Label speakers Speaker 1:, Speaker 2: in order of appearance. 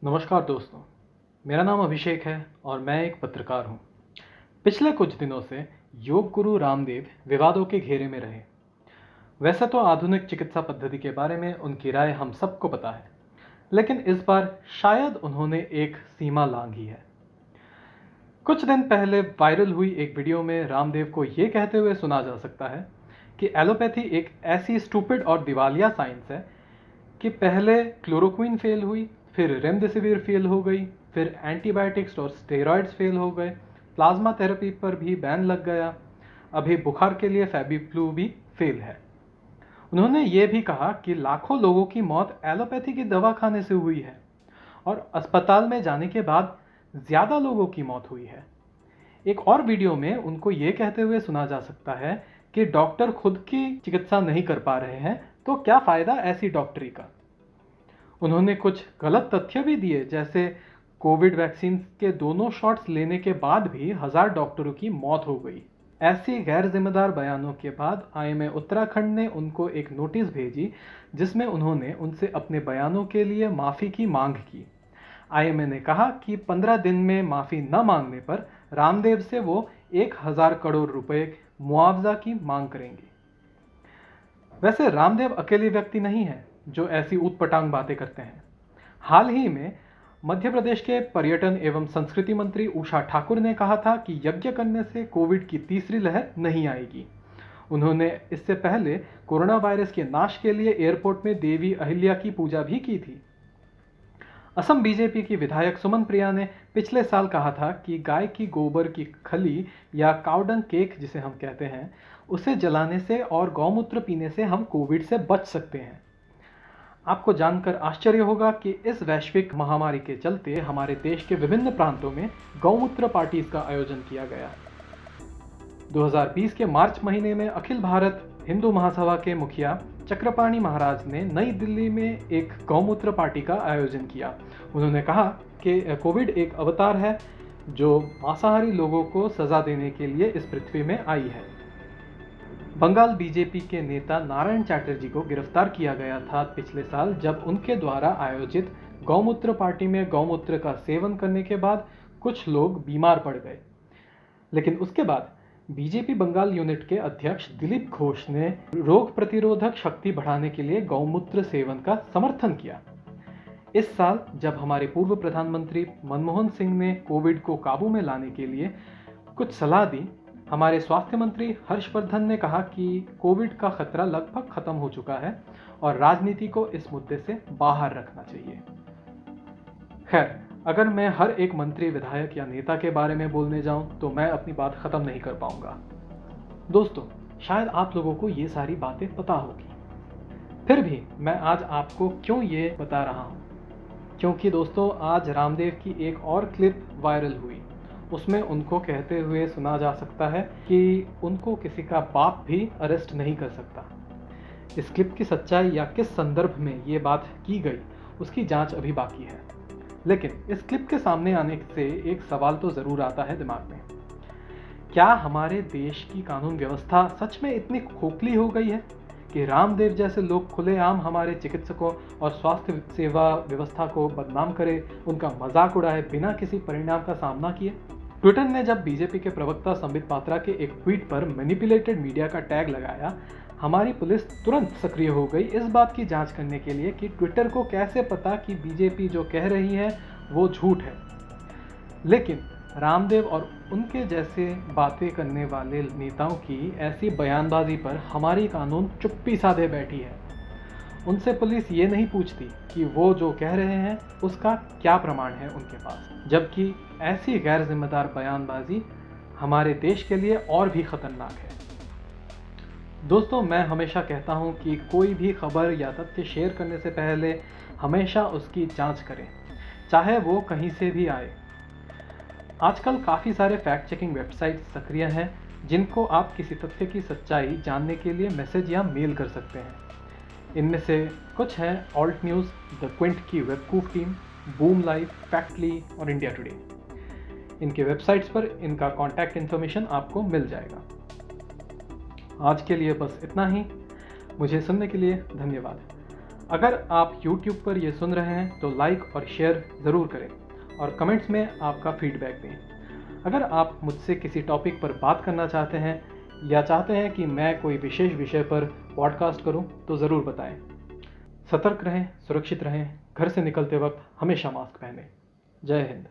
Speaker 1: नमस्कार दोस्तों, मेरा नाम अभिषेक है और मैं एक पत्रकार हूँ। पिछले कुछ दिनों से योग गुरु रामदेव विवादों के घेरे में रहे। वैसे तो आधुनिक चिकित्सा पद्धति के बारे में उनकी राय हम सबको पता है, लेकिन इस बार शायद उन्होंने एक सीमा लांघी है। कुछ दिन पहले वायरल हुई एक वीडियो में रामदेव को ये कहते हुए सुना जा सकता है कि एलोपैथी एक ऐसी स्टूपिड और दिवालिया साइंस है कि पहले क्लोरोक्विन फेल हुई, फिर रेमडेसिविर फेल हो गई, फिर एंटीबायोटिक्स और स्टेरॉइड्स फेल हो गए, प्लाज्मा थेरेपी पर भी बैन लग गया, अभी बुखार के लिए फेबिफ्लू भी फेल है। उन्होंने ये भी कहा कि लाखों लोगों की मौत एलोपैथी की दवा खाने से हुई है और अस्पताल में जाने के बाद ज़्यादा लोगों की मौत हुई है। एक और वीडियो में उनको ये कहते हुए सुना जा सकता है कि डॉक्टर खुद की चिकित्सा नहीं कर पा रहे हैं, तो क्या फ़ायदा ऐसी डॉक्टरी का। उन्होंने कुछ गलत तथ्य भी दिए, जैसे कोविड वैक्सीन के दोनों शॉट्स लेने के बाद भी 1000 डॉक्टरों की मौत हो गई। ऐसी गैर जिम्मेदार बयानों के बाद आईएमए उत्तराखंड ने उनको एक नोटिस भेजी, जिसमें उन्होंने उनसे अपने बयानों के लिए माफ़ी की मांग की। आईएमए ने कहा कि 15 दिन में माफ़ी न मांगने पर रामदेव से वो 1000 करोड़ रुपए मुआवजा की मांग करेंगे। वैसे रामदेव अकेले व्यक्ति नहीं है जो ऐसी ऊटपटांग बातें करते हैं। हाल ही में मध्य प्रदेश के पर्यटन एवं संस्कृति मंत्री उषा ठाकुर ने कहा था कि यज्ञ करने से कोविड की तीसरी लहर नहीं आएगी। उन्होंने इससे पहले कोरोना वायरस के नाश के लिए एयरपोर्ट में देवी अहिल्या की पूजा भी की थी। असम बीजेपी की विधायक सुमन प्रिया ने पिछले साल कहा था कि गाय की गोबर की खली या काउडंग केक जिसे हम कहते हैं, उसे जलाने से और गौमूत्र पीने से हम कोविड से बच सकते हैं। आपको जानकर आश्चर्य होगा कि इस वैश्विक महामारी के चलते हमारे देश के विभिन्न प्रांतों में गौमूत्र पार्टीज का आयोजन किया गया। 2020 के मार्च महीने में अखिल भारत हिंदू महासभा के मुखिया चक्रपाणी महाराज ने नई दिल्ली में एक गौमूत्र पार्टी का आयोजन किया। उन्होंने कहा कि कोविड एक अवतार है जो मांसाहारी लोगों को सजा देने के लिए इस पृथ्वी में आई है। बंगाल बीजेपी के नेता नारायण चैटर्जी को गिरफ्तार किया गया था पिछले साल, जब उनके द्वारा आयोजित गौमूत्र पार्टी में गौमूत्र का सेवन करने के बाद कुछ लोग बीमार पड़ गए। लेकिन उसके बाद बीजेपी बंगाल यूनिट के अध्यक्ष दिलीप घोष ने रोग प्रतिरोधक शक्ति बढ़ाने के लिए गौमूत्र सेवन का समर्थन किया। इस साल जब हमारे पूर्व प्रधानमंत्री मनमोहन सिंह ने कोविड को काबू में लाने के लिए कुछ सलाह दी, हमारे स्वास्थ्य मंत्री हर्षवर्धन ने कहा कि कोविड का खतरा लगभग खत्म हो चुका है और राजनीति को इस मुद्दे से बाहर रखना चाहिए। खैर, अगर मैं हर एक मंत्री, विधायक या नेता के बारे में बोलने जाऊं तो मैं अपनी बात खत्म नहीं कर पाऊंगा। दोस्तों, शायद आप लोगों को ये सारी बातें पता होगी, फिर भी मैं आज आपको क्यों ये बता रहा हूं, क्योंकि दोस्तों आज रामदेव की एक और क्लिप वायरल हुई। उसमें उनको कहते हुए सुना जा सकता है कि उनको किसी का बाप भी अरेस्ट नहीं कर सकता। इस क्लिप की सच्चाई या किस संदर्भ में ये बात की गई, उसकी जांच अभी बाकी है। लेकिन इस क्लिप के सामने आने से एक सवाल तो ज़रूर आता है दिमाग में, क्या हमारे देश की कानून व्यवस्था सच में इतनी खोखली हो गई है कि रामदेव जैसे लोग खुलेआम हमारे चिकित्सकों और स्वास्थ्य सेवा व्यवस्था को बदनाम करें, उनका मजाक उड़ाए बिना किसी परिणाम का सामना किए। ट्विटर ने जब बीजेपी के प्रवक्ता संबित पात्रा के एक ट्वीट पर मैनिपुलेटेड मीडिया का टैग लगाया, हमारी पुलिस तुरंत सक्रिय हो गई इस बात की जांच करने के लिए कि ट्विटर को कैसे पता कि बीजेपी जो कह रही है वो झूठ है। लेकिन रामदेव और उनके जैसे बातें करने वाले नेताओं की ऐसी बयानबाजी पर हमारी कानून चुप्पी साधे बैठी है। उनसे पुलिस ये नहीं पूछती कि वो जो कह रहे हैं उसका क्या प्रमाण है उनके पास, जबकि ऐसी गैर जिम्मेदार बयानबाजी हमारे देश के लिए और भी खतरनाक है। दोस्तों, मैं हमेशा कहता हूं कि कोई भी खबर या तथ्य शेयर करने से पहले हमेशा उसकी जांच करें, चाहे वो कहीं से भी आए। आजकल काफ़ी सारे फैक्ट चेकिंग वेबसाइट्स सक्रिय हैं जिनको आप किसी तथ्य की सच्चाई जानने के लिए मैसेज या मेल कर सकते हैं। इनमें से कुछ हैं ऑल्ट न्यूज़, द क्विंट की Webqoof team, boom live, factly और इंडिया टुडे। इनके वेबसाइट्स पर इनका कॉन्टैक्ट इन्फॉर्मेशन आपको मिल जाएगा। आज के लिए बस इतना ही। मुझे सुनने के लिए धन्यवाद। अगर आप YouTube पर ये सुन रहे हैं तो लाइक और शेयर ज़रूर करें और कमेंट्स में आपका फीडबैक दें। अगर आप मुझसे किसी टॉपिक पर बात करना चाहते हैं या चाहते हैं कि मैं कोई विशेष विषय पर पॉडकास्ट करूं तो ज़रूर बताएं। सतर्क रहें, सुरक्षित रहें, घर से निकलते वक्त हमेशा मास्क पहनें। जय हिंद।